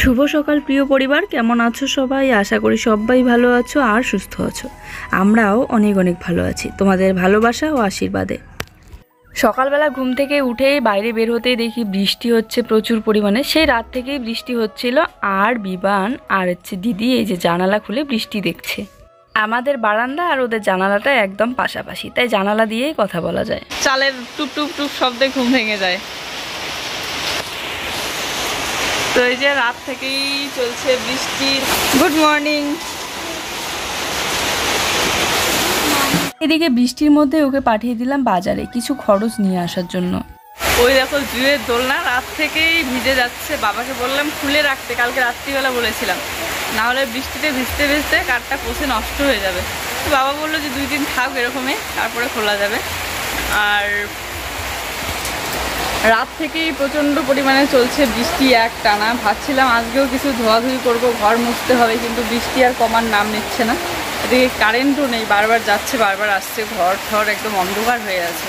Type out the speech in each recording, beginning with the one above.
শুভ সকাল প্রিয় পরিবার, কেমন আছো সবাই? আশা করি সবাই ভালো আছো আর সুস্থ আছো। আমরাও অনেক অনেক ভালো আছি তোমাদের ভালোবাসা ও আশীর্বাদে। সকালবেলা ঘুম থেকে উঠেই বাইরে বের হতেই দেখি বৃষ্টি হচ্ছে প্রচুর পরিমাণে। সেই রাত থেকেই বৃষ্টি হচ্ছিল, আর বিবান আর দিদি এই যে জানালা খুলে বৃষ্টি দেখছে। আমাদের বারান্দা আর ওদের জানালাটা একদম পাশাপাশি, তাই জানালা দিয়েই কথা বলা যায়। চালের টুপ টুপ টুপ শব্দে ঘুম ভেঙে যায়। তো এই যে রাত থেকেই চলছে বৃষ্টি। Good morning. এদিকে বৃষ্টির মধ্যে ওকে পাঠিয়ে দিলাম বাজারে কিছু খরচ নিয়ে আসার জন্য। ওই দেখো জুয়ের দোলনা রাত থেকেই ভিজে যাচ্ছে। বাবাকে বললাম খুলে রাখতে, কালকে রাত্রিবেলা বলেছিলাম, না হলে বৃষ্টিতে ভিজতে ভিজতে কাঠটা পচে নষ্ট হয়ে যাবে। তো বাবা বললো যে 2 দিন থাক এরকমই, তারপরে খোলা যাবে। আর রাত থেকেই প্রচণ্ড পরিমাণে চলছে বৃষ্টি এক টানা। ভাবছিলাম আজকেও কিছু ধোয়াধুয়ি করবো, ঘর মুছতে হবে, কিন্তু বৃষ্টি আর কমার নাম নিচ্ছে না। এদিকে কারেন্টও নেই, বারবার যাচ্ছে বারবার আসছে, ঘর ঠর একদম অন্ধকার হয়ে আছে।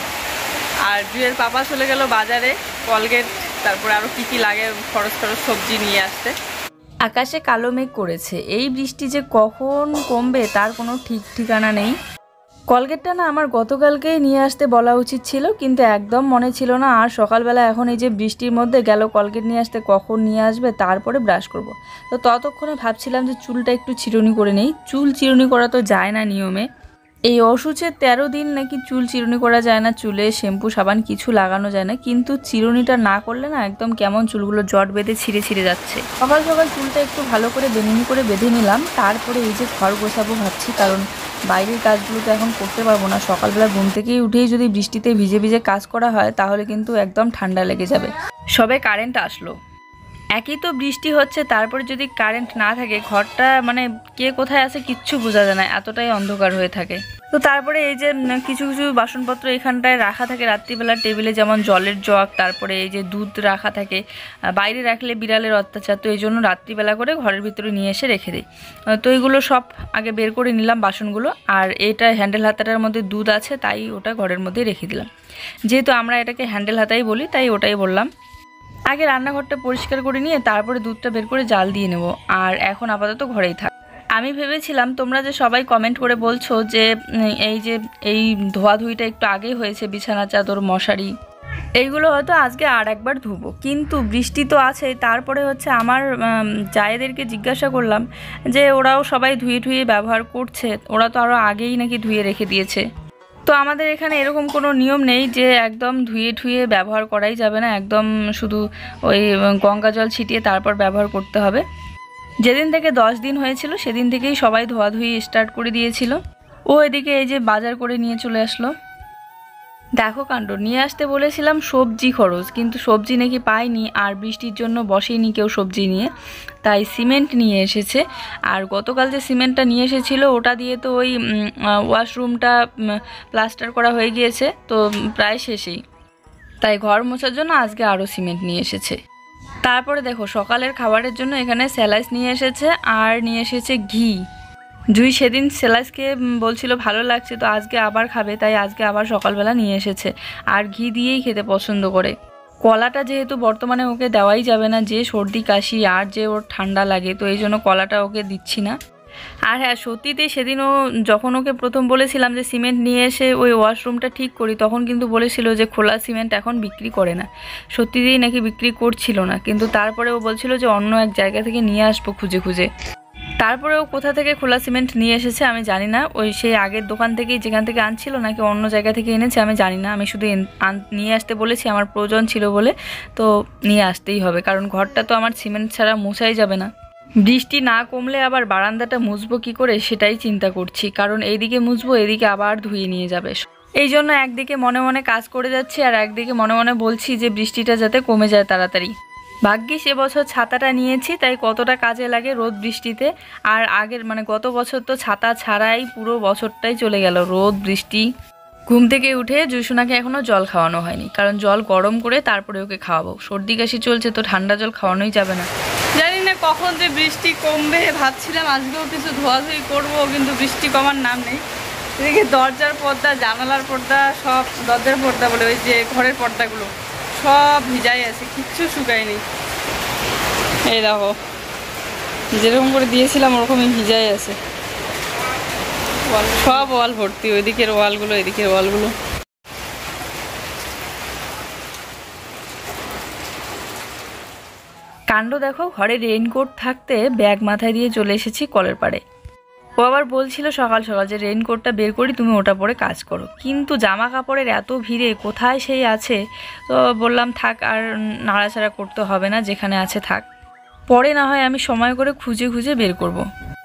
আর জুয়ের পাপা চলে গেল বাজারে কলগেট, তারপরে আরও কী কী লাগে খরচ সবজি নিয়ে আসতে। আকাশে কালো মেঘ করেছে, এই বৃষ্টি যে কখন কমবে তার কোনো ঠিক ঠিকানা নেই। কলগেটটা না আমার গতকালকেই নিয়ে আসতে বলা উচিত ছিল, কিন্তু একদম মনে ছিল না। আর সকালবেলা এখন এই যে বৃষ্টির মধ্যে গেল কলগেট নিয়ে আসতে, কখন নিয়ে আসবে তারপরে ব্রাশ করব। তো ততক্ষণে ভাবছিলাম যে চুলটা একটু চিরুনি করে নেই। চুল চিরুনি করা তো যায় না নিয়মে, এই অসুচের 13 দিন নাকি চুল চিরুনি করা যায় না, চুলে শ্যাম্পু সাবান কিছু লাগানো যায় না। কিন্তু চিরুনিটা না করলে না একদম কেমন চুলগুলো জট বেঁধে ছিঁড়ে ছিঁড়ে যাচ্ছে। সকাল সকাল চুলটা একটু ভালো করে বেনুনি করে বেঁধে নিলাম, তারপরে এই যে ঘর গোছাবো ভাবছি, কারণ বাইরের কাজগুলো তো এখন করতে পারবো না। সকালবেলা ঘুম থেকেই উঠেই যদি বৃষ্টিতে ভিজে ভিজে কাজ করা হয় তাহলে কিন্তু একদম ঠান্ডা লেগে যাবে। সবে কারেন্ট আসলো, একই তো বৃষ্টি হচ্ছে, তারপরে যদি কারেন্ট না থাকে ঘরটা মানে কে কোথায় আছে কিচ্ছু বোঝা যায় না, এতটাই অন্ধকার হয়ে থাকে। তো তারপরে এই যে কিছু কিছু বাসনপত্র এখানটায় রাখা থাকে রাত্রিবেলা টেবিলে, যেমন জলের জগ, তারপরে এই যে দুধ রাখা থাকে। বাইরে রাখলে বিড়ালের অত্যাচার, তো এই জন্য রাত্রিবেলা করে ঘরের ভিতরে নিয়ে এসে রেখে দিই। তো এইগুলো সব আগে বের করে নিলাম বাসনগুলো। আর এটা হ্যান্ডেল হাতাটার মধ্যে দুধ আছে, তাই ওটা ঘরের মধ্যে রেখে দিলাম। যেহেতু আমরা এটাকে হ্যান্ডেল হাতাই বলি তাই ওটাই বললাম। আগে রান্নাঘরটা পরিষ্কার করে নিয়ে তারপরে দুধটা বের করে জাল দিয়ে নেব। আর এখন আপাতত ঘরেই থাক। আমি ভেবেছিলাম তোমরা যে সবাই কমেন্ট করে বলছো যে এই ধোয়াধুয়িটা একটু আগেই হয়েছে, বিছানা চাদর মশারি এইগুলো হয়তো আজকে আর একবার ধুবো, কিন্তু বৃষ্টি তো আছে। তারপরে হচ্ছে আমার জায়েদেরকে জিজ্ঞাসা করলাম যে ওরাও সবাই ধুয়ে ধুয়ে ব্যবহার করছে, ওরা তো আরও আগেই নাকি ধুয়ে রেখে দিয়েছে। তো আমাদের এখানে এরকম কোনো নিয়ম নেই যে একদম ধুয়ে ঠুয়ে ব্যবহার করাই যাবে না, একদম শুধু ওই গঙ্গা জল ছিটিয়ে তারপর ব্যবহার করতে হবে। যেদিন থেকে 10 দিন হয়েছিল সেদিন থেকেই সবাই ধোয়াধুয়ি স্টার্ট করে দিয়েছিল। ও এদিকে এই যে বাজার করে নিয়ে চলে আসলো। দেখো কাণ্ড, নিয়ে আসতে বলেছিলাম সবজি খরচ, কিন্তু সবজি নাকি পাইনি, আর বৃষ্টির জন্য বসেইনি কেউ সবজি নিয়ে, তাই সিমেন্ট নিয়ে এসেছে। আর গতকাল যে সিমেন্টটা নিয়ে এসেছিল ওটা দিয়ে তো ওই ওয়াশরুমটা প্লাস্টার করা হয়ে গিয়েছে, তো প্রায় শেষেই, তাই ঘর মোছার জন্য আজকে আরও সিমেন্ট নিয়ে এসেছে। তারপরে দেখো সকালের খাবারের জন্য এখানে স্যালাইস নিয়ে এসেছে, আর নিয়ে এসেছে ঘি। জুই সেদিন স্যালাইসকে বলছিল ভালো লাগছে, তো আজকে আবার খাবে, তাই আজকে আবার সকালবেলা নিয়ে এসেছে। আর ঘি দিয়েই খেতে পছন্দ করে। কলাটা যেহেতু বর্তমানে ওকে দেওয়াই যাবে না, যে সর্দি কাশি আর যে ওর ঠান্ডা লাগে, তো এই জন্য কলাটা ওকে দিচ্ছি না। আর হ্যাঁ, সত্যিতেই সেদিন ও যখন ওকে প্রথম বলেছিলাম যে সিমেন্ট নিয়ে এসে ওই ওয়াশরুমটা ঠিক করি, তখন কিন্তু বলেছিল যে খোলা সিমেন্ট এখন বিক্রি করে না। সত্যিতেই নাকি বিক্রি করছিল না, কিন্তু তারপরে ও বলছিল যে অন্য এক জায়গা থেকে নিয়ে আসবো খুঁজে খুঁজে। তারপরে ও কোথা থেকে খোলা সিমেন্ট নিয়ে এসেছে আমি জানি না, ওই সেই আগের দোকান থেকেই যেখান থেকে আনছিল নাকি অন্য জায়গা থেকে এনেছে আমি জানি না। আমি শুধু নিয়ে আসতে বলেছি, আমার প্রয়োজন ছিল বলে, তো নিয়ে আসতেই হবে, কারণ ঘরটা তো আমার সিমেন্ট ছাড়া মোছাই যাবে না। বৃষ্টি না কমলে আবার বারান্দাটা মুছবো কী করে সেটাই চিন্তা করছি, কারণ এইদিকে মুছবো এদিকে আবার ধুয়ে নিয়ে যাবে। এই জন্য একদিকে মনে মনে কাজ করে যাচ্ছি, আর একদিকে মনে মনে বলছি যে বৃষ্টিটা যাতে কমে যায় তাড়াতাড়ি। ভাগ্যিস এবছর ছাতাটা নিয়েছি, তাই কতটা কাজে লাগে রোদ বৃষ্টিতে। আর আগের গত বছর তো ছাতা ছাড়াই পুরো বছরটাই চলে গেল, রোদ বৃষ্টি। ঘুম থেকে উঠে জুসুনাকে এখনও জল খাওয়ানো হয়নি, কারণ জল গরম করে তারপরে ওকে খাওয়াবো। সর্দি কাশি চলছে, তো ঠান্ডা জল খাওয়ানোই যাবে না। জানি না কখন যে বৃষ্টি কমবে, ভাবছিলাম আজকেও কিছু ধোয়াধুয়ি করবো, কিন্তু বৃষ্টি কমার নাম নেই। এদিকে দরজার পর্দা, জানালার পর্দা, সব দরজার পর্দা বলে ওই যে ঘরের পর্দাগুলো সব ভিজাই আছে, কিচ্ছু শুকায়নি। এই দেখো যেরকম করে দিয়েছিলাম ওরকমই ভিজাই আছে, সব ওয়াল ভর্তি, ওইদিকের ওয়ালগুলো এদিকের ওয়ালগুলো। কাণ্ড দেখো, ঘরে রেইনকোট থাকতে ব্যাগ মাথায় দিয়ে চলে এসেছি কলের পাড়ে। ও আবার বলছিল সকাল সকাল যে রেইনকোটটা বের করি, তুমি ওটা পরে কাজ করো, কিন্তু জামা কাপড়ের এত ভিড়ে কোথায় সেই আছে, তো বললাম থাক, আর নাড়াচাড়া করতে হবে না, যেখানে আছে থাক, পরে না হয় আমি সময় করে খুঁজে খুঁজে বের করব।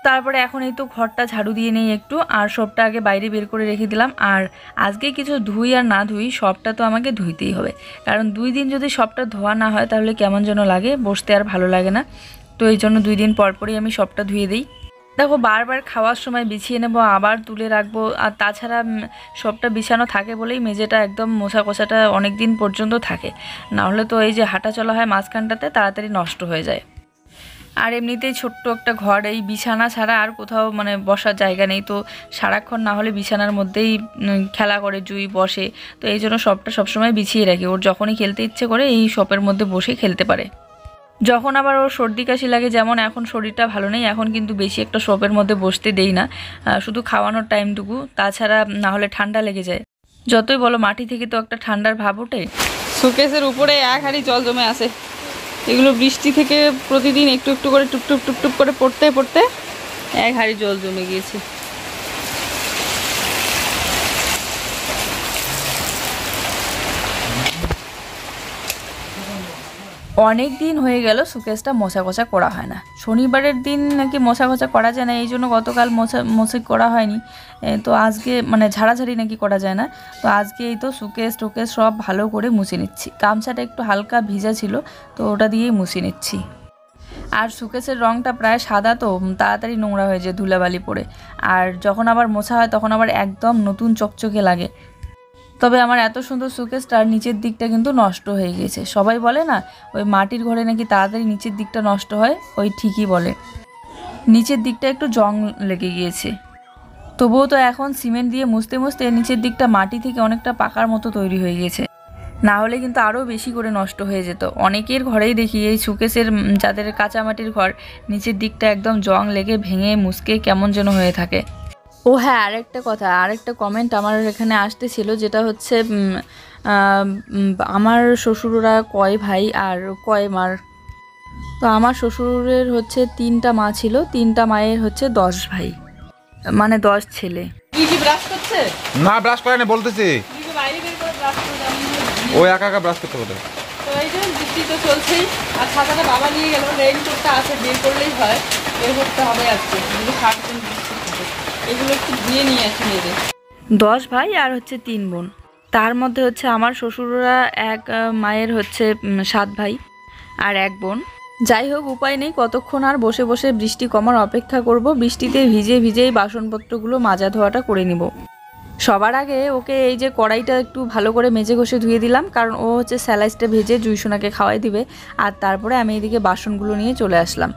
তারপরে এখন এই তো ঘরটা ঝাড়ু দিয়ে নেই একটু, আর সবটা আগে বাইরে বের করে রেখে দিলাম। আর আজকে কিছু ধুই আর না ধুই, সবটা তো আমাকে ধুইতেই হবে, কারণ 2 দিন যদি সবটা ধোয়া না হয় তাহলে কেমন যেন লাগে, বসতে আর ভালো লাগে না। তো এই জন্য 2 দিন পর পরই আমি সবটা ধুয়ে দিই। দেখো, বারবার খাওয়ার সময় বিছিয়ে নেব, আবার তুলে রাখবো, আর তাছাড়া সবটা বিছানো থাকে বলেই মেঝেটা একদম মোছা কোছাটা অনেক দিন পর্যন্ত থাকে, না হলে তো এই যে হাঁটা চলা হয় মাঝখানটাতে তাড়াতাড়ি নষ্ট হয়ে যায়। আর এমনিতেই ছোট্ট একটা ঘর, এই বিছানা ছাড়া আর কোথাও মানে বসার জায়গা নেই, তো সারাক্ষণ না হলে বিছানার মধ্যেই খেলা করে জুই বসে, তো এই জন্য সবটা সবসময় বিছিয়ে রাখি, ওর যখনই খেলতে ইচ্ছে করে এই শপের মধ্যে বসে খেলতে পারে। যখন আবার ওর সর্দি কাশি লাগে, যেমন এখন শরীরটা ভালো নেই, এখন কিন্তু বেশি একটা শপের মধ্যে বসতে দেই না, শুধু খাওয়ানোর টাইমটুকু, তাছাড়া না হলে ঠান্ডা লেগে যায়। যতই বলো মাটি থেকে তো একটা ঠান্ডার ভাব ওঠে। শোকেসের উপরে 1 হাঁড়ি জল জমে আছে, এগুলো বৃষ্টি থেকে প্রতিদিন একটু একটু করে টুপটুপ টুপটুপ করে পড়তে পড়তে 1 হাঁড়ি জল জমে গিয়েছে। অনেক দিন হয়ে গেল সুকেসটা মোছা কোছা করা হয় না, শনিবারের দিন নাকি মোছা কোছা করা যায় না, এই জন্য গতকাল মোছা করা হয়নি, তো আজকে মানে ঝাড়াঝাড়ি নাকি করা যায় না, তো আজকে এই তো সুকেস টোকেস সব ভালো করে মুছে নিচ্ছি। গামছাটা একটু হালকা ভিজা ছিল, তো ওটা দিয়েই মুছে নিচ্ছি। আর সুকেসের রঙটা প্রায় সাদা, তো তাড়াতাড়ি নোংরা হয়ে যায় ধুলাবালি পড়ে, আর যখন আবার মোছা হয় তখন আবার একদম নতুন চকচকে লাগে। তবে আমার এত সুন্দর সুকেসটার নিচের দিকটা কিন্তু নষ্ট হয়ে গেছে। সবাই বলে না ওই মাটির ঘরে নাকি তাড়াতাড়ি নিচের দিকটা নষ্ট হয়, ওই ঠিকই বলে, নিচের দিকটা একটু জং লেগে গিয়েছে। তবুও তো এখন সিমেন্ট দিয়ে মুছতে মুছতে নিচের দিকটা মাটি থেকে অনেকটা পাকার মতো তৈরি হয়ে গেছে, না হলে কিন্তু আরও বেশি করে নষ্ট হয়ে যেত। অনেকের ঘরেই দেখি এই সুকেসের, যাদের কাঁচা মাটির ঘর, নিচের দিকটা একদম জং লেগে ভেঙে মুছকে কেমন যেন হয়ে থাকে। ও হ্যাঁ, আরেকটা কথা, আরেকটা কমেন্ট আমার এখানে আসতেছিল, যেটা হচ্ছে আমার শ্বশুররা কয় ভাই আর কয় মার। তো আমার শ্বশুরের হচ্ছে 3টা মা ছিল, 3টা মায়ের হচ্ছে 10 ভাই, মানে 10 ছেলে। তুই কি ব্রাশ করছে? না, ব্রাশ করে না, বলতেছি তুই কি বাইরে বের করে ব্রাশ করে যাবি? ও একা একা ব্রাশ করতে বলে। তো এই যে বৃষ্টি তো চলছেই, আর ছাতাটা বাবা নিয়ে গেল, রেইনকোটটা আছে, বের করলেই হয়, বের করতে হবে আজকে, যদি সারাদিন বৃষ্টি থাকে। এগুলো একটু ধুয়ে নিয়ে আসি নিজে। 10 ভাই আর হচ্ছে 3 বোন, তার মধ্যে হচ্ছে আমার শ্বশুররা এক মায়ের হচ্ছে 7 ভাই আর 1 বোন। যাই হোক, উপায় নেই, কতক্ষণ আর বসে বসে বৃষ্টি কমার অপেক্ষা করব। বৃষ্টিতে ভিজে ভিজেই বাসনপত্রগুলো মাজা ধোয়াটা করে নিব। সবার আগে ওকে এই যে কড়াইটা একটু ভালো করে মেজে ঘষে ধুয়ে দিলাম, কারণ ও হচ্ছে স্যালাইসটা ভেজে জুইসোনাকে খাওয়াই দিবে, আর তারপরে আমি এদিকে বাসনগুলো নিয়ে চলে আসলাম।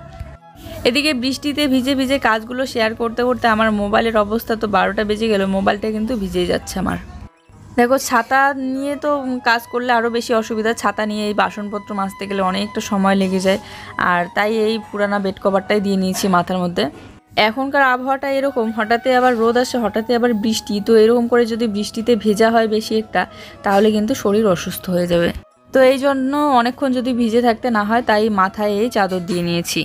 এদিকে বৃষ্টিতে ভিজে ভিজে কাজগুলো শেয়ার করতে করতে আমার মোবাইলের অবস্থা তো 12টা বেজে গেল, মোবাইলটা কিন্তু ভিজেই যাচ্ছে আমার। দেখো, ছাতা নিয়ে তো কাজ করলে আরও বেশি অসুবিধা, ছাতা নিয়ে এই বাসনপত্র মাজতে গেলে অনেকটা সময় লেগে যায়, আর তাই এই পুরানা বেড কভারটাই দিয়ে নিয়েছি মাথার মধ্যে। এখনকার আবহাওয়াটা এরকম, হঠাৎই আবার রোদ আসে, হঠাৎই আবার বৃষ্টি, তো এরকম করে যদি বৃষ্টিতে ভেজা হয় বেশি একটা, তাহলে কিন্তু শরীর অসুস্থ হয়ে যাবে। তো এই জন্য অনেকক্ষণ যদি ভিজে থাকতে না হয়, তাই মাথায় এই চাদর দিয়ে নিয়েছি।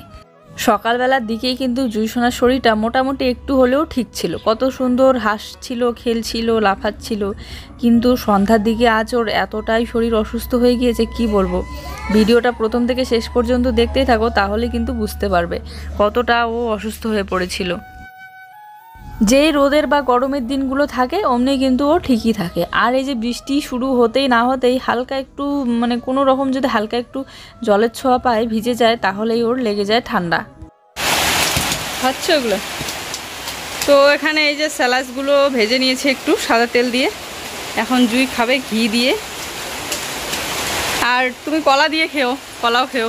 সকালবেলার দিকেই কিন্তু জুইসোনার শরীরটা মোটামুটি একটু হলেও ঠিক ছিল, কত সুন্দর হাসছিল, খেলছিল, লাফাচ্ছিল, কিন্তু সন্ধ্যার দিকে আজ ওর এতটাই শরীর অসুস্থ হয়ে গিয়েছে কি বলবো। ভিডিওটা প্রথম থেকে শেষ পর্যন্ত দেখতেই থাকো, তাহলে কিন্তু বুঝতে পারবে কতটা ও অসুস্থ হয়ে পড়েছিল। যেই রোদের বা গরমের দিনগুলো থাকে অমনি কিন্তু ও ঠিকই থাকে, আর এই যে বৃষ্টি শুরু হতেই না হতেই হালকা একটু মানে কোনো রকম যদি হালকা একটু জলের ছোঁয়া পায়, ভিজে যায়, তাহলেই ওর লেগে যায় ঠান্ডা। খাচ্ছে ওগুলো। তো এখানে এই যে স্যালাডগুলো ভেজে নিয়েছি একটু সাদা তেল দিয়ে, এখন জুই খাবে ঘি দিয়ে, আর তুমি কলা দিয়ে খেও, কলাও খেও।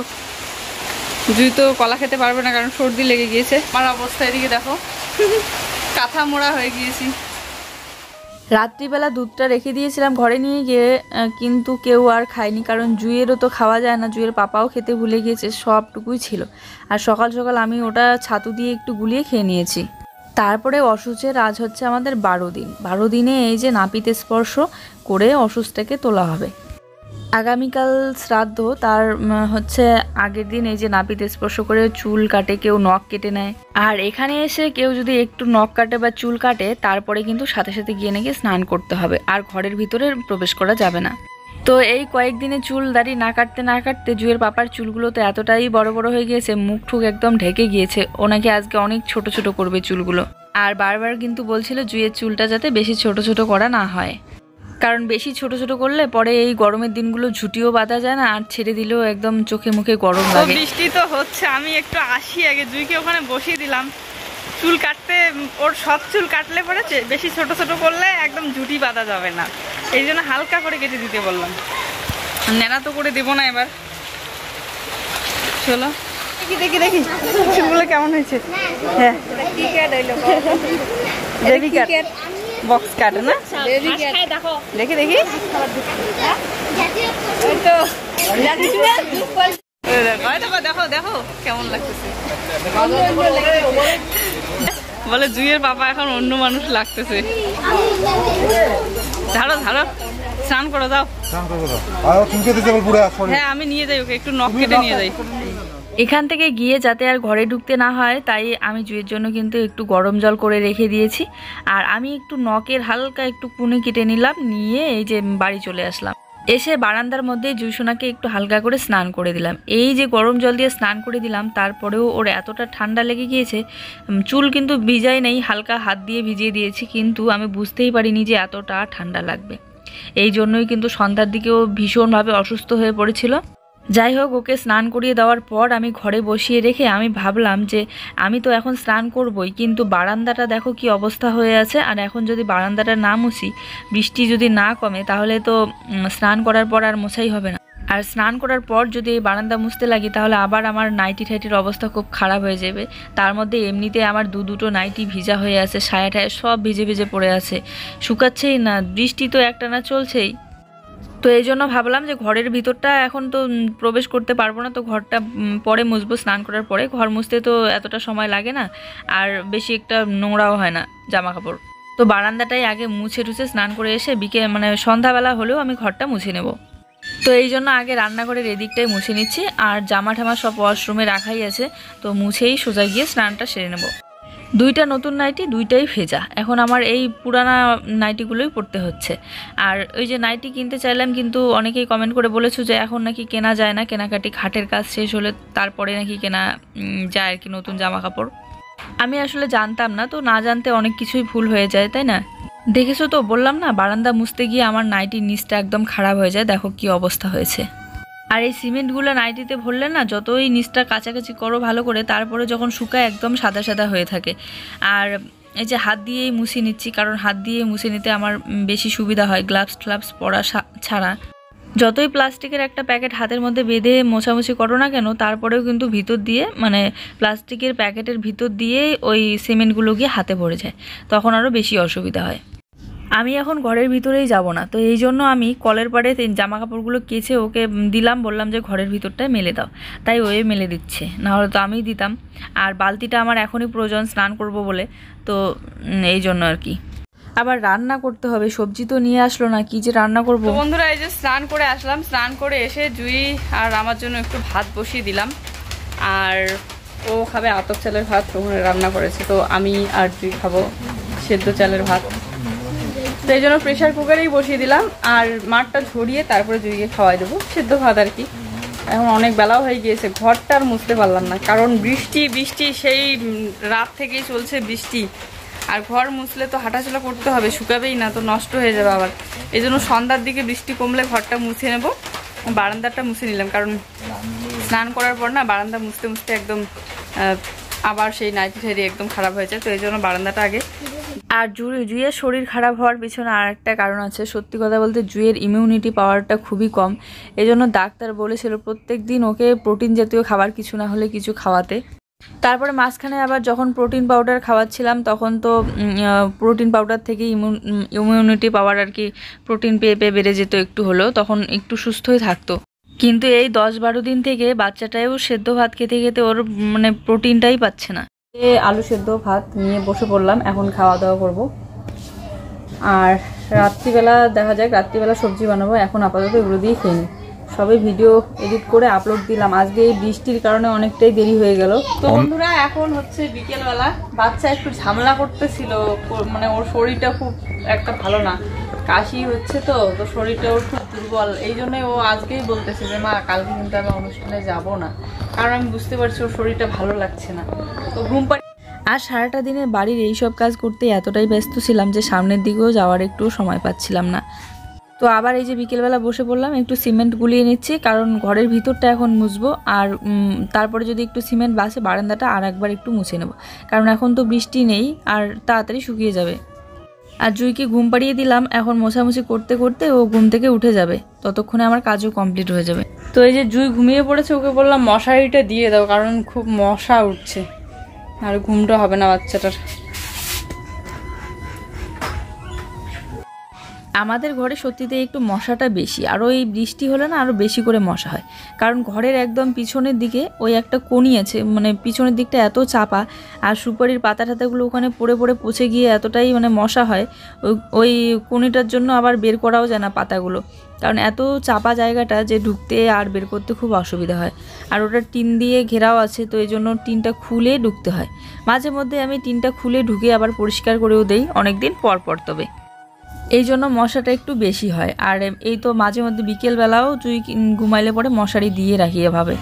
জুই তো কলা খেতে পারবে না, কারণ সর্দি লেগে গিয়েছে। আমার অবস্থা এদিকে দেখো, কাঁথা মোড়া হয়ে গিয়েছি। রাত্রিবেলা দুধটা রেখে দিয়েছিলাম ঘরে নিয়ে গিয়ে, কিন্তু কেউ আর খায়নি, কারণ জুইয়েরও তো খাওয়া যায় না, জুইয়ের পাপাও খেতে ভুলে গিয়েছে, সবটুকুই ছিল। আর সকাল সকাল আমি ওটা ছাতু দিয়ে একটু গুলিয়ে খেয়ে নিয়েছি। তারপরে অসুচের আজ হচ্ছে আমাদের 12 দিন। 12 দিনে এই যে নাপিতে স্পর্শ করে অসুচটাকে তোলা হবে। আগামীকাল শ্রাদ্ধ, তার হচ্ছে আগের দিন এই যে নাপিতে স্পর্শ করে চুল কাটে, কেউ নখ কেটে নেয়। আর এখানে এসে কেউ যদি একটু নখ কাটে বা চুল কাটে, তারপরে কিন্তু সাথে সাথে গিয়ে নাকি স্নান করতে হবে, আর ঘরের ভিতরে প্রবেশ করা যাবে না। তো এই কয়েকদিনে চুল দাড়ি না কাটতে না কাটতে জুয়ের পাপার চুলগুলো তো এতটাই বড় বড় হয়ে গিয়েছে, মুখ ঠুক একদম ঢেকে গিয়েছে। ওনাকে আজকে অনেক ছোট ছোট করবে চুলগুলো। আর বারবার কিন্তু বলছিল জুয়ের চুলটা যাতে বেশি ছোট ছোট করা না হয়, কারণ বেশি ছোট ছোট করলে পরে এই গরমের দিনগুলো ঝুটিও বাঁধা যায় না, আর ছেড়ে দিলেও একদম চোখে মুখে গরম লাগে। বৃষ্টি তো হচ্ছে, আমি একটু আসি আগে, জুইকে ওখানে বসিয়ে দিলাম চুল কাটতে। ওর সব চুল কাটলে পড়েছে, বেশি ছোট ছোট করলে একদম ঝুটি বাঁধা যাবে না, এই জন্য হালকা করে কেটে দিতে বললাম। নেনা তো করে দেবো না এবার। চলো দেখি দেখি দেখি চুলগুলো কেমন হয়েছে। হ্যাঁ বেবি কাট, বক্স কাট না, দেখি দেখি দেখো দেখো কেমন লাগতেছে। বলে জুইয়ের বাবা এখন অন্য মানুষ লাগতেছে। ধারো ধারো, স্নান করো যাও। হ্যাঁ আমি নিয়ে যাই ওকে, একটু নখ কেটে নিয়ে যাই। এখান থেকে গিয়ে যাতে আর ঘরে ঢুকতে না হয়, তাই আমি জুইয়ের জন্য কিন্তু একটু গরম জল করে রেখে দিয়েছি। আর আমি একটু নখের হালকা একটু কুনি কেটে নিলাম, নিয়ে এই যে বাড়ি চলে আসলাম। এসে বারান্দার মধ্যে জুইসোনাকে একটু হালকা করে স্নান করে দিলাম। এই যে গরম জল দিয়ে স্নান করে দিলাম, তারপরেও ওর এতটা ঠান্ডা লেগে গিয়েছে। চুল কিন্তু ভিজাই নেই, হালকা হাত দিয়ে ভিজিয়ে দিয়েছি, কিন্তু আমি বুঝতেই পারিনি যে এতটা ঠান্ডা লাগবে। এই জন্যই কিন্তু সন্ধ্যার দিকেও ভীষণভাবে অসুস্থ হয়ে পড়েছিল। যাই হোক, ওকে স্নান করিয়ে দেওয়ার পর আমি ঘরে বসিয়ে রেখে আমি ভাবলাম যে আমি তো এখন স্নান করবই, কিন্তু বারান্দাটা দেখো কি অবস্থা হয়ে আছে। আর এখন যদি বারান্দাটা না মুছি, বৃষ্টি যদি না কমে, তাহলে তো স্নান করার পর আর মোছাই হবে না। আর স্নান করার পর যদি এই বারান্দা মুছতে লাগি, তাহলে আবার আমার নাইটি ঠাইটির অবস্থা খুব খারাপ হয়ে যাবে। তার মধ্যে এমনিতে আমার দুটো নাইটি ভিজা হয়ে আছে, সায়া ঠায়া সব ভিজে ভিজে পড়ে আছে, শুকাচ্ছেই না, বৃষ্টি তো একটানা চলছেই। তো এই জন্য ভাবলাম যে ঘরের ভিতরটা এখন তো প্রবেশ করতে পারবো না, তো ঘরটা পরে মুছবো, স্নান করার পরে। ঘর মুছতে তো এতটা সময় লাগে না, আর বেশি একটা নোংরাও হয় না জামা কাপড়। তো বারান্দাটাই আগে মুছে টুছে স্নান করে এসে মানে সন্ধ্যাবেলা হলেও আমি ঘরটা মুছে নেব। তো এই জন্য আগে রান্নাঘরের এদিকটাই মুছে নিচ্ছি, আর জামা ঠামা সব ওয়াশরুমে রাখাই আছে, তো মুছেই সোজা গিয়ে স্নানটা সেরে নেব। দুইটা নতুন নাইটি, দুইটাই ভেজা। এখন আমার এই পুরানা নাইটিগুলোই পরতে হচ্ছে। আর ওই যে নাইটি কিনতে চাইলাম, কিন্তু অনেকেই কমেন্ট করে বলেছো যে এখন নাকি কেনা যায় না, কেনাকাটি ঘাটের কাজ শেষ হলে তারপরে নাকি কেনা যায় আর কি নতুন জামা কাপড়। আমি আসলে জানতাম না, তো না জানতে অনেক কিছুই ভুল হয়ে যায়, তাই না? দেখেছো তো, বললাম না, বারান্দা মুছতে গিয়ে আমার নাইটির নিচটা একদম খারাপ হয়ে যায়, দেখো কি অবস্থা হয়েছে। আর এই সিমেন্টগুলো নাইটিতে ভরলে না, যতই নিচটা কাছাকাছি করো ভালো করে, তারপরে যখন শুকায় একদম সাদা সাদা হয়ে থাকে। আর এই যে হাত দিয়েই মুছে নিচ্ছি, কারণ হাত দিয়ে মুছে নিতে আমার বেশি সুবিধা হয় গ্লাভস পরা ছাড়া। যতই প্লাস্টিকের একটা প্যাকেট হাতের মধ্যে বেঁধে মোছামুছি করো না কেন, তারপরেও কিন্তু ভিতর দিয়ে মানে প্লাস্টিকের প্যাকেটের ভিতর দিয়ে ওই সিমেন্টগুলো গিয়ে হাতে ভরে যায়, তখন আরও বেশি অসুবিধা হয়। আমি এখন ঘরের ভিতরেই যাব না, তো এই জন্য আমি কলের পাড়ে জামা কাপড়গুলো কেচে ওকে দিলাম, বললাম যে ঘরের ভিতরটায় মেলে দাও, তাই ওই মেলে দিচ্ছে, নাহলে তো আমিই দিতাম। আর বালতিটা আমার এখনই প্রয়োজন স্নান করব বলে, তো এই জন্য আর কি। আবার রান্না করতে হবে, সবজি তো নিয়ে আসলো না, কি যে রান্না করব। বন্ধুরা এই যে স্নান করে আসলাম, স্নান করে এসে জুই আর আমার জন্য একটু ভাত বসিয়ে দিলাম। আর ও খাবে আতপ চালের ভাত, ওখানে রান্না করেছে, তো আমি আর জুই খাবো সেদ্ধ চালের ভাত। তো এই জন্য প্রেশার কুকারেই বসিয়ে দিলাম, আর মাঠটা ঝরিয়ে তারপরে জুইকে খাওয়াই দেবো সেদ্ধ ভাত আর কি। এখন অনেক বেলাও হয়ে গিয়েছে, ঘরটা আর মুছতে পারলাম না, কারণ বৃষ্টি সেই রাত থেকেই চলছে বৃষ্টি। আর ঘর মুছলে তো হাঁটাচলা করতে হবে, শুকাবেই না, তো নষ্ট হয়ে যাবে আবার। এই জন্য সন্ধ্যার দিকে বৃষ্টি কমলে ঘরটা মুছে নেব, বারান্দাটা মুছে নিলাম, কারণ স্নান করার পর না বারান্দা মুছতে মুছতে একদম আবার সেই নাইটি ঠাইটি একদম খারাপ হয়ে যায়, তো এই জন্য বারান্দাটা আগে। আর জুইয়ের শরীর খারাপ হওয়ার পিছনে আর একটা কারণ আছে। সত্যি কথা বলতে জুইয়ের ইমিউনিটি পাওয়ারটা খুবই কম, এই জন্য ডাক্তার বলেছিল প্রত্যেক দিন ওকে প্রোটিন জাতীয় খাবার কিছু না হলে কিছু খাওয়াতে। তারপরে মাঝখানে আবার যখন প্রোটিন পাউডার খাওয়াচ্ছিলাম তখন তো প্রোটিন পাউডার থেকে ইমিউনিটি পাওয়ার আর কি প্রোটিন পেয়ে পেয়ে বেড়ে যেত একটু হলেও, তখন একটু সুস্থই থাকতো। কিন্তু এই 10-12 দিন থেকে বাচ্চাটাও সেদ্ধ ভাত খেতে খেতে ওর মানে প্রোটিনটাই পাচ্ছে না। আলু সেদ্ধ ভাত নিয়ে বসে পড়লাম, এখন খাওয়া দাওয়া করব। আর রাত্রিবেলা দেখা যাক, রাত্রিবেলা সবজি বানাবো। এখন আপাতত এগুলো দিয়ে খেয়ে নিই। সবে ভিডিও এডিট করে আপলোড দিলাম। আজকে এই বৃষ্টির কারণে অনেকটাই দেরি হয়ে গেল। তো বন্ধুরা এখন হচ্ছে বিকেলবেলা, বাচ্চা একটু ঝামেলা করতেছিল, মানে ওর শরীরটা খুব একটা ভালো না, কাশি হচ্ছে তো শরীরটা ওর খুব দুর্বল। এই জন্যই ও আজকেই বলতেছে যে মা কালকে কিন্তু আমি অনুষ্ঠানে যাব না, কারণ আমি বুঝতে পারছি ওর শরীরটা ভালো লাগছে না। তো ঘুম পাড়ি আর সারাটা দিনে বাড়ির এইসব কাজ করতে এতটাই ব্যস্ত ছিলাম যে সামনের দিকেও যাওয়ার একটু সময় পাচ্ছিলাম না। তো আবার এই যে বিকেলবেলা বসে পড়লাম, একটু সিমেন্ট গুলিয়ে নিচ্ছি, কারণ ঘরের ভিতরটা এখন মুছবো। আর তারপরে যদি একটু সিমেন্ট বাসে বারান্দাটা আর একবার একটু মুছে নেব, কারণ এখন তো বৃষ্টি নেই আর তাড়াতাড়ি শুকিয়ে যাবে। আর জুইকে ঘুম পাড়িয়ে দিলাম, এখন মোছামুছি করতে করতে ও ঘুম থেকে উঠে যাবে, ততক্ষণে আমার কাজও কমপ্লিট হয়ে যাবে। তো এই যে জুই ঘুমিয়ে পড়েছে, ওকে বললাম মশারিটা দিয়ে দাও, কারণ খুব মশা উঠছে আর ঘুমটা হবে না বাচ্চাটার। আমাদের ঘরে সত্যিতে একটু মশাটা বেশি, আর ওই বৃষ্টি হলে না আরও বেশি করে মশা হয়, কারণ ঘরের একদম পিছনের দিকে ওই একটা কোণি আছে, মানে পিছনের দিকটা এত চাপা, আর সুপারির পাতা টাতাগুলো ওখানে পড়ে পড়ে পচে গিয়ে এতটাই মানে মশা হয়। ওই কোণিটার জন্য আবার বের করাও যায় না পাতাগুলো, কারণ এত চাপা জায়গাটা যে ঢুকতে আর বের করতে খুব অসুবিধা হয়। আর ওটা টিন দিয়ে ঘেরাও আছে, তো এই জন্য টিনটা খুলে ঢুকতে হয়। মাঝে মধ্যে আমি টিনটা খুলে ঢুকে আবার পরিষ্কার করেও দেই অনেক দিন পর পর, তবে এই জন্য মশাটা একটু বেশি হয়। আর এই তো মাঝে মধ্যে বিকেলবেলাও জুই ঘুমাইলে পরে মশারি দিয়ে রাখি এভাবে,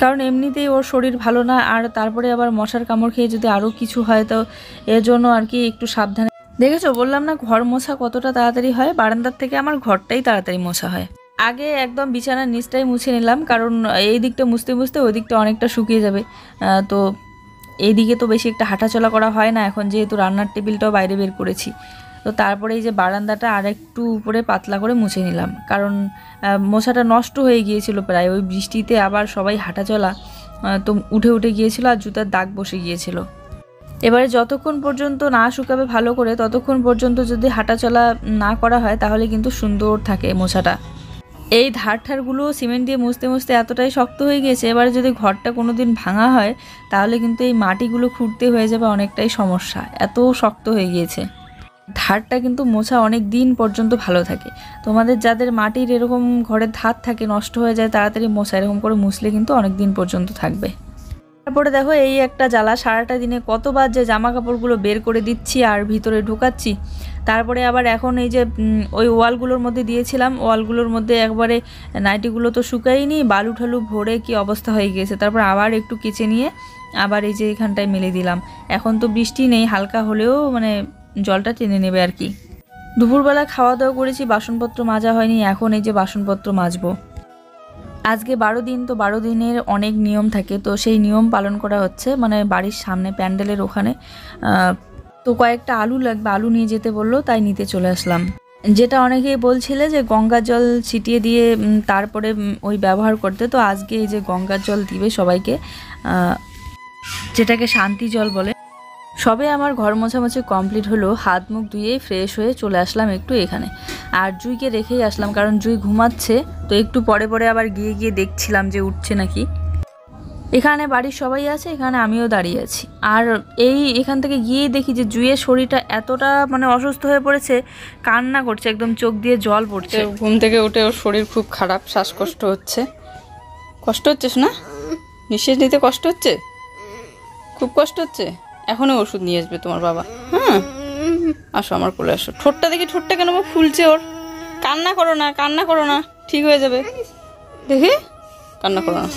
কারণ এমনিতেই ওর শরীর ভালো না, আর তারপরে আবার মশার কামড় খেয়ে যদি আরও কিছু হয় তো এর জন্য আর কি একটু সাবধানে। দেখেছো, বললাম না ঘর মোছা কতটা তাড়াতাড়ি হয়, বারান্দার থেকে আমার ঘরটাই তাড়াতাড়ি মোছা হয়। আগে একদম বিছানার নিচটাই মুছে নিলাম, কারণ এই দিকটা মুছতে মুছতে ওই দিকটা অনেকটা শুকিয়ে যাবে। তো এইদিকে তো বেশি একটা হাঁটাচলা করা হয় না এখন, যেহেতু রান্নার টেবিলটাও বাইরে বের করেছি। তো তারপরে এই যে বারান্দাটা আর একটু উপরে পাতলা করে মুছে নিলাম, কারণ মশাটা নষ্ট হয়ে গিয়েছিল প্রায় ওই বৃষ্টিতে, আবার সবাই হাঁটাচলা তো উঠে উঠে গিয়েছিল আর জুতার দাগ বসে গিয়েছিল। এবারে যতক্ষণ পর্যন্ত না শুকাবে ভালো করে, ততক্ষণ পর্যন্ত যদি হাঁটাচলা না করা হয় তাহলে কিন্তু সুন্দর থাকে মশাটা। এই ধারগুলো সিমেন্ট দিয়ে মুছতে মুছতে এতটাই শক্ত হয়ে গিয়েছে, এবারে যদি ঘরটা কোনো দিন ভাঙা হয় তাহলে কিন্তু এই মাটিগুলো খুঁড়তে হয়ে যাবে অনেকটাই সমস্যা, এত শক্ত হয়ে গিয়েছে। ধারটা কিন্তু মোছা অনেক দিন পর্যন্ত ভালো থাকে। তোমাদের যাদের মাটির এরকম ঘরের ধার থাকে, নষ্ট হয়ে যায় তাড়াতাড়ি মোছা, এরকম করে মুছলে কিন্তু অনেক দিন পর্যন্ত থাকবে। তারপরে দেখো এই একটা জ্বালা, সারাটা দিনে কতবার যে জামা কাপড়গুলো বের করে দিচ্ছি আর ভিতরে ঢুকাচ্ছি। তারপরে আবার এখন এই যে ওই ওয়ালগুলোর মধ্যে দিয়েছিলাম, ওয়ালগুলোর মধ্যে একবারে নাইটিগুলো তো শুকাইনি, বালু ঠালু ভরে কি অবস্থা হয়ে গিয়েছে। তারপর আবার একটু কেচে নিয়ে আবার এই যে এখানটায় মেলে দিলাম। এখন তো বৃষ্টি নেই, হালকা হলেও মানে জলটা টেনে নেবে আর কি। দুপুরবেলা খাওয়া দাওয়া করেছি, বাসনপত্র মাজা হয়নি, এখন এই যে বাসনপত্র মাজবো। আজকে 12 দিন, তো 12 দিনের অনেক নিয়ম থাকে, তো সেই নিয়ম পালন করা হচ্ছে, মানে বাড়ির সামনে প্যান্ডেলের ওখানে। তো কয়েকটা আলু লাগবে, আলু নিয়ে যেতে বললো, তাই নিতে চলে আসলাম। যেটা অনেকেই বলছিলে যে গঙ্গার জল ছিটিয়ে দিয়ে তারপরে ওই ব্যবহার করতে, তো আজকে এই যে গঙ্গার জল দিবে সবাইকে, যেটাকে শান্তি জল বলে। সবে আমার ঘর মোছামুছি কমপ্লিট হলো, হাত মুখ ধুয়ে ফ্রেশ হয়ে চলে আসলাম একটু এখানে। আর জুইকে রেখেই আসলাম, কারণ জুই ঘুমাচ্ছে, তো একটু পরে পরে আবার গিয়ে গিয়ে দেখছিলাম যে উঠছে নাকি। এখানে বাড়ির সবাই আছে, এখানে আমিও দাঁড়িয়ে আছি। আর এখান থেকে গিয়ে দেখি যে জুইয়ের শরীরটা এতটা মানে অসুস্থ হয়ে পড়েছে, কান্না করছে, একদম চোখ দিয়ে জল পড়ছে। ঘুম থেকে উঠে ওর শরীর খুব খারাপ, শ্বাসকষ্ট হচ্ছে। কষ্ট হচ্ছে না? নিঃশ্বাস নিতে কষ্ট হচ্ছে? খুব কষ্ট হচ্ছে? এখনই ওষুধ নিয়ে আসবে তোমার বাবা। হ্যাঁ, আসো আমার কোলে আসো। ঠোঁটটা দেখি, ঠোঁটটা কেন ফুলছে ওর? কান্না করো না, কান্না করো না, ঠিক হয়ে যাবে। দেখি, কান্না করো না,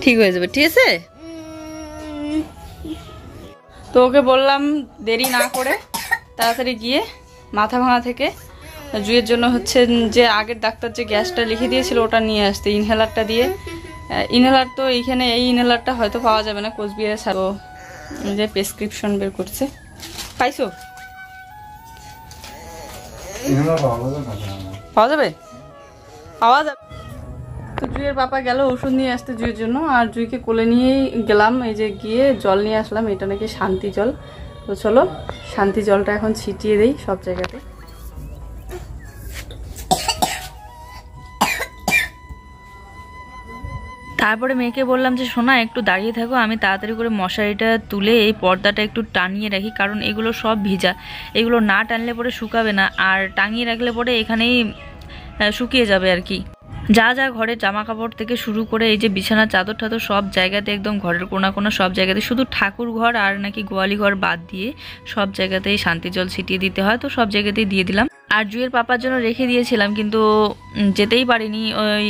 ঠিক হয়ে যাবে, ঠিক আছে। তো ওকে বললাম দেরি না করে তাড়াতাড়ি গিয়ে মাথা ভাঙা থেকে জুইয়ের জন্য হচ্ছে যে আগের ডাক্তার যে গ্যাসটা লিখে দিয়েছিল ওটা নিয়ে আসতে, ইনহেলারটা দিয়ে। ইনহেলার তো এইখানে এই ইনহেলারটা হয়তো পাওয়া যাবে না কোচবিহারে, ছাড়ো যে প্রেসক্রিপশন বের করছে। পাইছো? পাওয়া যাবে, পাওয়া যাবে। তো জুইয়ের পাপা গেল ওষুধ নিয়ে আসতে জুইয়ের জন্য, আর জুইকে কোলে নিয়েই গেলাম। এই যে গিয়ে জল নিয়ে আসলাম, এটা নাকি শান্তি জল। তো চলো শান্তি জলটা এখন ছিটিয়ে দেই সব জায়গাতে। তারপরে মেয়েকে বললাম যে সোনা একটু দাঁড়িয়ে থাকো, আমি তাড়াতাড়ি করে মশারিটা তুলে এই পর্দাটা একটু টানিয়ে রাখি, কারণ এগুলো সব ভিজা, এগুলো না টানলে পরে শুকাবে না, আর টাঙিয়ে রাখলে পরে এখানেই শুকিয়ে যাবে আর কি। যা যা ঘরের জামা কাপড় থেকে শুরু করে এই যে বিছানা চাদর টাদর সব জায়গাতে, একদম ঘরের কোনা কোনা সব জায়গাতে, শুধু ঠাকুর ঘর আর নাকি গোয়ালি ঘর বাদ দিয়ে সব জায়গাতেই শান্তি জল ছিটিয়ে দিতে হয়। তো সব জায়গাতেই দিয়ে দিলাম। আর জুয়ের পাপার জন্য রেখে দিয়েছিলাম, কিন্তু যেতেই পারিনি ওই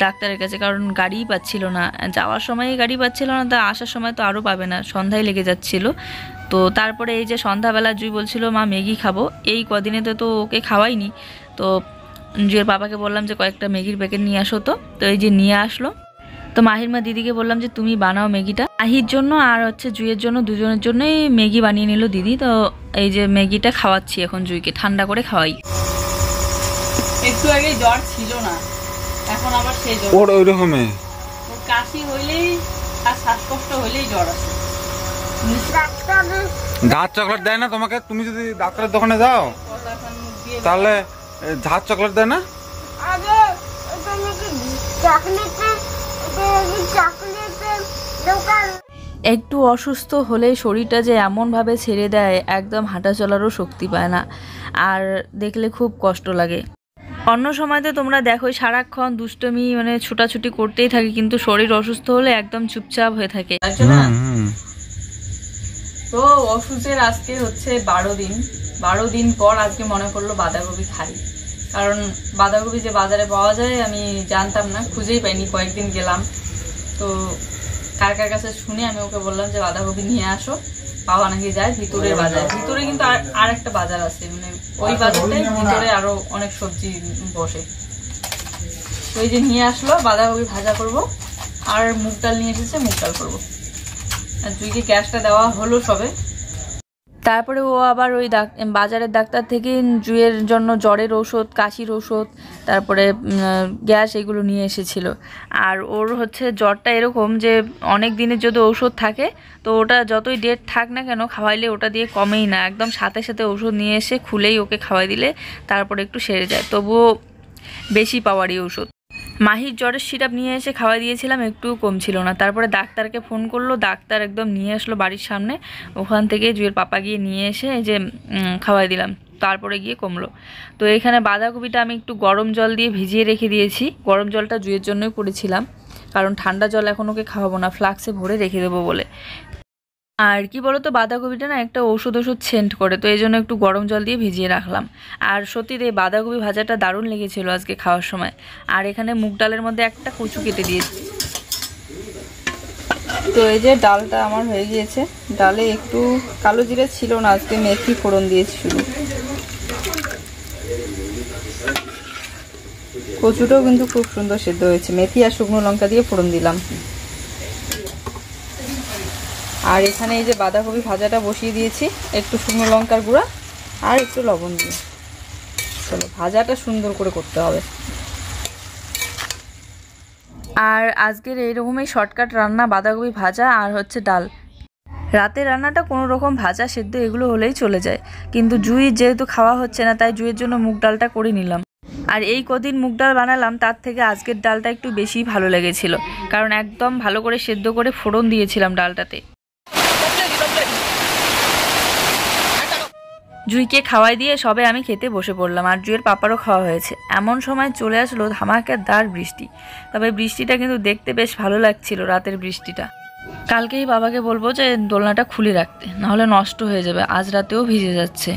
ডাক্তারের কাছে, কারণ গাড়িই পাচ্ছিল না। যাওয়ার সময়ই গাড়ি পাচ্ছিল না, তা আসার সময় তো আরও পাবে না, সন্ধ্যায় লেগে যাচ্ছিল। তো তারপরে এই যে সন্ধ্যাবেলা জুই বলছিল মা ম্যাগি খাবো, এই কদিনে তো ওকে খাওয়াইনি। তো জুয়ের পাপাকে বললাম যে কয়েকটা ম্যাগির প্যাকেট নিয়ে আসো। তো এই যে নিয়ে আসলো। তো মাহির মা দিদিকে বললাম যে তুমি বানাও ম্যাগিটা, মাহির জন্য আর হচ্ছে জুইয়ের জন্য, দুজনের জন্যই ম্যাগি বানিয়ে নিল দিদি। তো এই যে ম্যাগিটা খাওয়াচ্ছি এখন জুইকে, ঠান্ডা করে খাওয়াই। একটু আগে জ্বর ছিল না, এখন আবার সেই জ্বর। ওর ওই রকমই, ওর কাশি হইলেই আর শ্বাসকষ্ট হইলেই জ্বর আসে। ঝাঁজ চকলেট দেয় না তোমাকে? তুমি যদি ডাক্তারের দোকানে যাও তাহলে ঝাঁজ চকলেট দেয় না? একটু অসুস্থ হলেই শরীরটা যে এমনভাবে ছেড়ে দেয়, একদম হাঁটা চলারও শক্তি পায় না, আর দেখলে খুব কষ্ট লাগে। অন্য সময়তে তোমরা দেখো সারাক্ষণ দুষ্টমি মানে ছুটাছুটি করতেই থাকে, কিন্তু শরীর অসুস্থ হলে একদম চুপচাপ হয়ে থাকে। তো ওষুধের আজকে হচ্ছে 12 দিন পর আজকে মনে করলো বাঁধাকপি খাই, কারণ বাঁধাকপি যে বাজারে পাওয়া যায় আমি জানতাম না, খুঁজেই পাইনি। কয়েকদিন গেলাম, তো কার কার কাছে শুনে আমি ওকে বললাম যে বাঁধাকপি নিয়ে আসো, পাওয়া নাকি যায় ভিতরের বাজার। ভিতরে কিন্তু আর একটা বাজার আছে, মানে ওই বাজারটাই ভিতরে আরো অনেক সবজি বসে। তো এই যে নিয়ে আসলো, বাঁধাকপি ভাজা করব, আর মুগ ডাল নিয়ে এসেছে, মুগ ডাল করবো। আর জুইকে গ্যাসটা দেওয়া হলো সবে। তারপরে ও আবার ওই বাজারের ডাক্তার থেকে জুয়ের জন্য জ্বরের ওষুধ, কাশির ওষুধ, তারপরে গ্যাস এগুলো নিয়ে এসেছিল। আর ওর হচ্ছে জ্বরটা এরকম যে অনেক দিনের যদি ওষুধ থাকে তো ওটা যতই ডেট থাক না কেন খাওয়াইলে ওটা দিয়ে কমেই না, একদম সাথে সাথে ওষুধ নিয়ে এসে খুলেই ওকে খাওয়াই দিলে তারপরে একটু সেরে যায়, তবুও বেশি পাওয়ারই ওষুধ। মাহির জ্বরের সিরাপ নিয়ে এসে খাওয়াই দিয়েছিলাম, একটুও কমছিল না। তারপরে ডাক্তারকে ফোন করলো, ডাক্তার একদম নিয়ে আসলো বাড়ির সামনে, ওখান থেকে জুয়ের পাপা গিয়ে নিয়ে এসে এই যে খাওয়াই দিলাম, তারপরে গিয়ে কমলো। তো এখানে বাঁধাকপিটা আমি একটু গরম জল দিয়ে ভিজিয়ে রেখে দিয়েছি, গরম জলটা জুয়ের জন্যই করেছিলাম, কারণ ঠান্ডা জল এখন ওকে খাওয়াবো না, ফ্লাক্সে ভরে রেখে দেবো বলে। আর কি বলতো বাঁধাকপিটা না একটা ওষুধ সেন্ট করে, তো এই জন্য একটু গরম জল দিয়ে ভিজিয়ে রাখলাম। আর সত্যি এই বাঁধাকপি ভাজাটা দারুণ লেগেছিল আজকে খাওয়ার সময়। আর এখানে মুগ ডালের মধ্যে একটা কচু কেটে দিয়েছি। তো এই যে ডালটা আমার হয়ে গিয়েছে, ডালে একটু কালো জিরে ছিল না, আজকে মেথি ফোড়ন দিয়েছি শুধু। কচুটাও কিন্তু খুব সুন্দর সেদ্ধ হয়েছে, মেথি আর শুকনো লঙ্কা দিয়ে ফোড়ন দিলাম। আর এখানে এই যে বাঁধাকপি ভাজাটা বসিয়ে দিয়েছি, একটু শুকনো লঙ্কার গুঁড়া আর একটু লবণ দিয়ে। চলো ভাজাটা সুন্দর করে করতে হবে। আর আজকের এইরকমই শর্টকাট রান্না, বাঁধাকপি ভাজা আর হচ্ছে ডাল। রাতের রান্নাটা কোনো রকম ভাজা সেদ্ধ এগুলো হলেই চলে যায়, কিন্তু জুই যেহেতু খাওয়া হচ্ছে না তাই জুইয়ের জন্য মুগ ডালটা করে নিলাম। আর এই কদিন মুগ ডাল বানালাম তার থেকে আজকের ডালটা একটু বেশি ভালো লেগেছিল, কারণ একদম ভালো করে সেদ্ধ করে ফোড়ন দিয়েছিলাম ডালটাতে। জুইকে খাওয়াই দিয়ে সবে আমি খেতে বসে পড়লাম, আর জুইয়ের পাপারও খাওয়া হয়েছে। এমন সময় চলে আসলো ধামাকাদার বৃষ্টি। তবে বৃষ্টিটা কিন্তু দেখতে বেশ ভালো লাগছিল, রাতের বৃষ্টিটা। কালকেই বাবাকে বলবো যে দোলনাটা খুলে রাখতে, নাহলে নষ্ট হয়ে যাবে, আজ রাতেও ভিজে যাচ্ছে।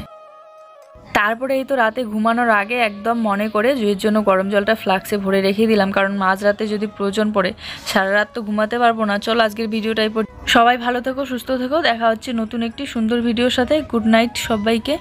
তারপরে এই তো রাতে ঘুমানোর আগে একদম মনে করে জুইয়ের জন্য গরম জলটা ফ্লাক্সে ভরে রেখে দিলাম, কারণ মাঝরাতে যদি প্রয়োজন পড়ে, সারা রাত তো ঘুমাতে পারবো না। চলো আজকের ভিডিওটাই সবাই ভালো থেকো, সুস্থ থেকো, দেখা হচ্ছে নতুন একটি সুন্দর ভিডিওর সাথে। গুড নাইট সবাইকে।